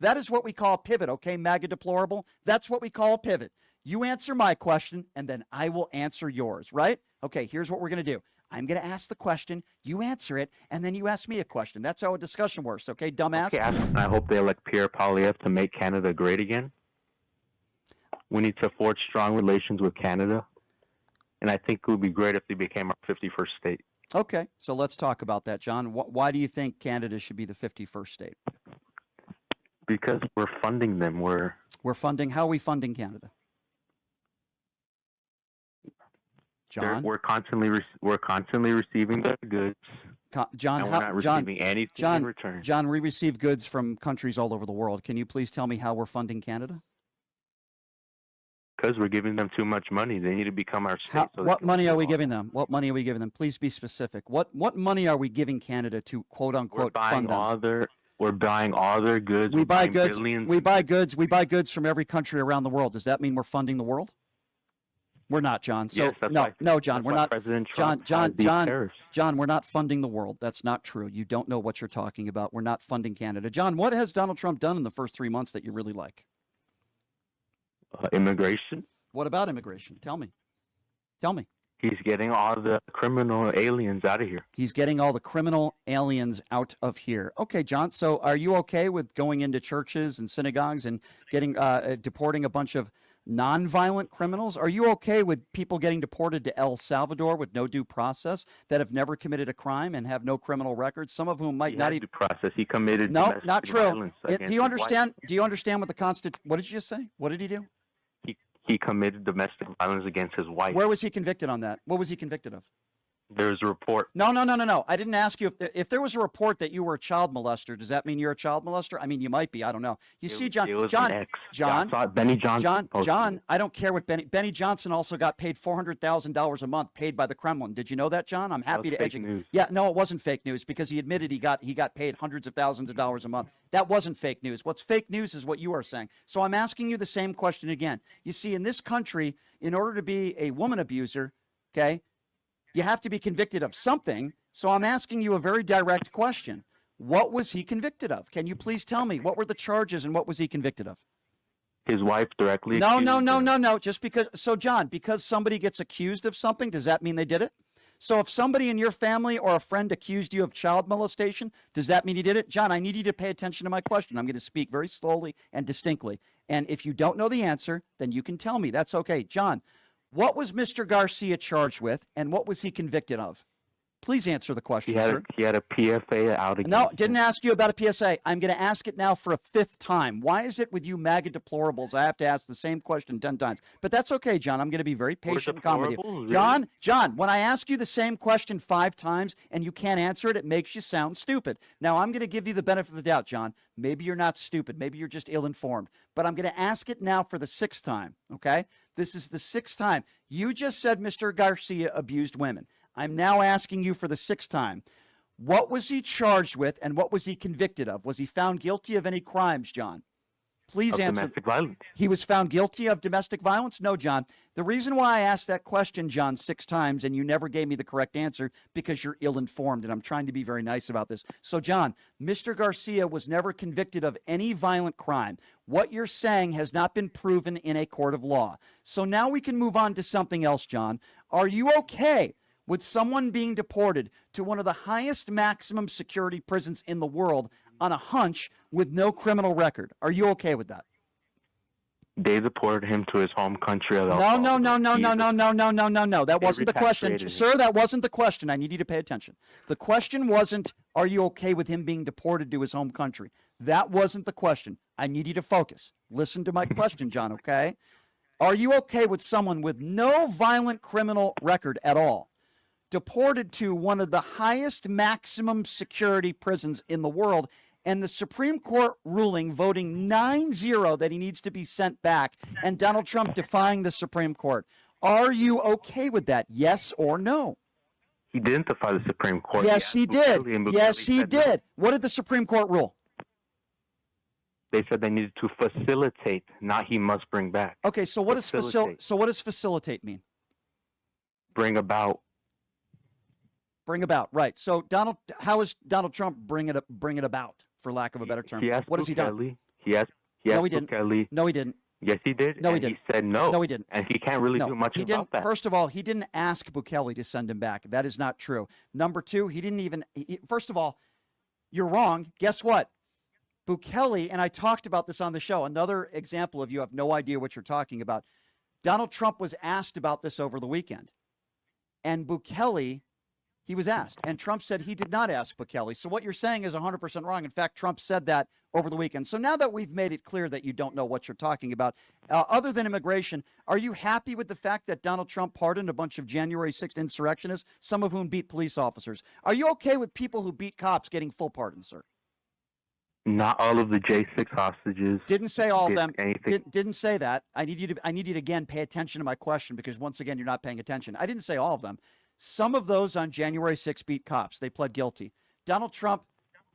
That is what we call a pivot, okay, MAGA deplorable? That's what we call a pivot. You answer my question, and then I will answer yours, right? Okay, here's what we're going to do. I'm going to ask the question, you answer it, and then you ask me a question. That's how a discussion works, okay, dumbass? Okay, I hope they elect Pierre Poilievre to make Canada great again. We need to forge strong relations with Canada, and I think it would be great if they became our 51st state. Okay, so let's talk about that, John. Why do you think Canada should be the 51st state? Because we're funding them. We're funding. How are we funding Canada? John, we're constantly receiving their goods. John, and we're not receiving anything in return. John, we receive goods from countries all over the world. Can you please tell me how we're funding Canada? Because we're giving them too much money. They need to become our state. What money are we giving them? What money are we giving them? Please be specific. What money are we giving Canada to quote unquote fund them? We're buying all their goods. We buy goods. We buy goods. We buy goods from every country around the world. Does that mean we're funding the world? We're not, John. So yes, no, John, we're not. President Trump John, we're not funding the world. That's not true. You don't know what you're talking about. We're not funding Canada. John, what has Donald Trump done in the first 3 months that you really like? Immigration. What about immigration? Tell me. Tell me. He's getting all the criminal aliens out of here. He's getting all the criminal aliens out of here. Okay, John. So are you okay with going into churches and synagogues and getting deporting a bunch of nonviolent criminals? Are you okay with people getting deported to El Salvador with no due process that have never committed a crime and have no criminal records? Some of whom might not even due process. He committed no, not true. Do you understand? Wife. Do you understand what the Constitution? What did you just say? What did he do? He committed domestic violence against his wife. Where was he convicted on that? What was he convicted of? There's a report. No. I didn't ask you if there was a report that you were a child molester. Does that mean you're a child molester? I mean, you might be. I don't know. Benny Johnson. John, I don't care what Benny Johnson also got paid $400,000 a month paid by the Kremlin. Did you know that, John? I'm happy to educate. Yeah, no, it wasn't fake news because he admitted he got paid hundreds of thousands of dollars a month. That wasn't fake news. What's fake news is what you are saying. So I'm asking you the same question again. You see, in this country, in order to be a woman abuser, okay, you have to be convicted of something. So I'm asking you a very direct question. What was he convicted of? Can you please tell me what were the charges and what was he convicted of? His wife directly. No. Just because. So John, because somebody gets accused of something, does that mean they did it? So if somebody in your family or a friend accused you of child molestation, does that mean you did it? John, I need you to pay attention to my question. I'm going to speak very slowly and distinctly. And if you don't know the answer, then you can tell me. That's okay. John, what was Mr. Garcia charged with, and what was he convicted of? Please answer the question, sir. He had a PSA out against No, didn't ask you about a PSA. I'm going to ask it now for a 5th time. Why is it with you MAGA deplorables I have to ask the same question 10 times? But that's okay, John. I'm going to be very patient and calm with you. Really? John, when I ask you the same question 5 times and you can't answer it, it makes you sound stupid. Now, I'm going to give you the benefit of the doubt, John. Maybe you're not stupid. Maybe you're just ill-informed. But I'm going to ask it now for the 6th time, okay? This is the 6th time. You just said Mr. Garcia abused women. I'm now asking you for the 6th time. What was he charged with and what was he convicted of? Was he found guilty of any crimes, John? Please answer. Domestic violence. He was found guilty of domestic violence? No, John. The reason why I asked that question, John, 6 times and you never gave me the correct answer because you're ill-informed, and I'm trying to be very nice about this. So, John, Mr. Garcia was never convicted of any violent crime. What you're saying has not been proven in a court of law. So now we can move on to something else, John. Are you okay with someone being deported to one of the highest maximum security prisons in the world on a hunch with no criminal record? Are you okay with that? They deported him to his home country of El No. Salvador. That wasn't the question. Sir, that wasn't the question. I need you to pay attention. The question wasn't, are you okay with him being deported to his home country? That wasn't the question. I need you to focus. Listen to my question, John, okay? Are you okay with someone with no violent criminal record at all deported to one of the highest maximum security prisons in the world, and the Supreme Court ruling voting 9-0 that he needs to be sent back, and Donald Trump defying the Supreme Court? Are you okay with that? Yes or no? He didn't defy the Supreme Court. Yes, he did. Yes, he did. What did the Supreme Court rule? They said they needed to facilitate, not he must bring back. Okay, so what does facilitate mean? Bring about. Bring about, right. So how is Donald Trump bring it about, for lack of a better term? What has he done? He asked No, he didn't. Bukele. No, he didn't. Yes, he did. No, he and didn't. He said no. No, he didn't. And he can't really No, do much he about didn't. that. First of all, he didn't ask Bukele to send him back. That is not true. Number two, he didn't even. First of all, you're wrong. Guess what? Bukele, and I talked about this on the show. Another example of you have no idea what you're talking about. Donald Trump was asked about this over the weekend. And Bukele, he was asked. And Trump said he did not ask Bukele. So what you're saying is 100% wrong. In fact, Trump said that over the weekend. So now that we've made it clear that you don't know what you're talking about, other than immigration, are you happy with the fact that Donald Trump pardoned a bunch of January 6th insurrectionists, some of whom beat police officers? Are you okay with people who beat cops getting full pardons, sir? Not all of the J6 hostages. Didn't say all of them. Anything. Didn't say that. I need you to again pay attention to my question, because once again you're not paying attention. I didn't say all of them. Some of those on January 6th beat cops. They pled guilty. Donald Trump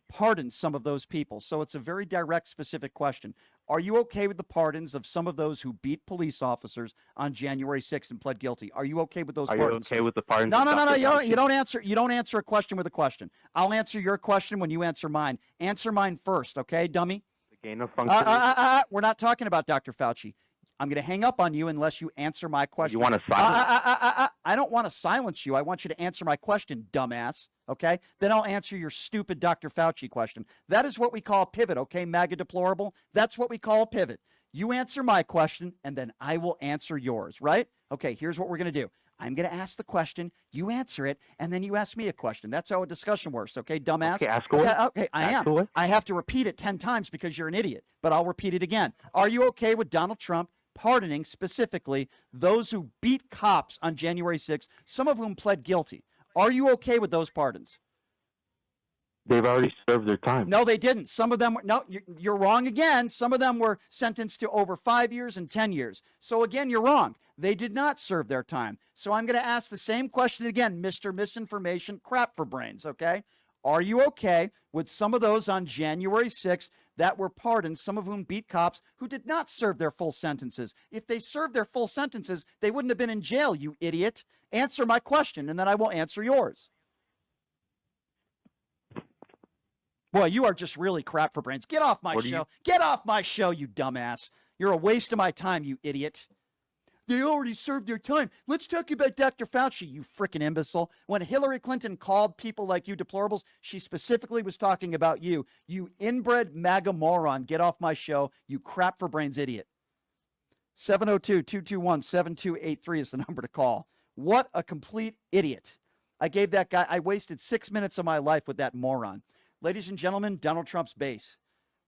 pardoned some of those people. So it's a very direct, specific question. Are you okay with the pardons of some of those who beat police officers on January 6th and pled guilty? Are you okay with those pardons? Are you okay with the pardons? No. You don't answer. You don't answer a question with a question. I'll answer your question when you answer mine. Answer mine first, okay, dummy? The gain of function. We're not talking about Dr. Fauci. I'm going to hang up on you unless you answer my question. You want to silence? I don't want to silence you. I want you to answer my question, dumbass. Okay? Then I'll answer your stupid Dr. Fauci question. That is what we call a pivot, okay, MAGA deplorable? That's what we call a pivot. You answer my question, and then I will answer yours, right? Okay, here's what we're going to do. I'm going to ask the question, you answer it, and then you ask me a question. That's how a discussion works, okay, dumbass? Okay, ask away. Okay, I am. Away. I have to repeat it 10 times because you're an idiot, but I'll repeat it again. Are you okay with Donald Trump pardoning specifically those who beat cops on January 6th, some of whom pled guilty? Are you okay with those pardons? They've already served their time. No, they didn't. Some of them were, no, you're wrong again. Some of them were sentenced to over 5 years and 10 years. So again, you're wrong. They did not serve their time. So I'm going to ask the same question again, Mr. Misinformation Crap for Brains, okay? Are you okay with some of those on January 6th that were pardoned, some of whom beat cops who did not serve their full sentences? If they served their full sentences, they wouldn't have been in jail, you idiot. Answer my question, and then I will answer yours. Boy, you are just really crap for brains. Get off my show. Get off my show, you dumbass. You're a waste of my time, you idiot. They already served their time. Let's talk about Dr. Fauci, you frickin' imbecile. When Hillary Clinton called people like you deplorables, she specifically was talking about you. You inbred MAGA moron. Get off my show, you crap for brains idiot. 702-221-7283 is the number to call. What a complete idiot. I gave that guy, I wasted 6 minutes of my life with that moron. Ladies and gentlemen, Donald Trump's base.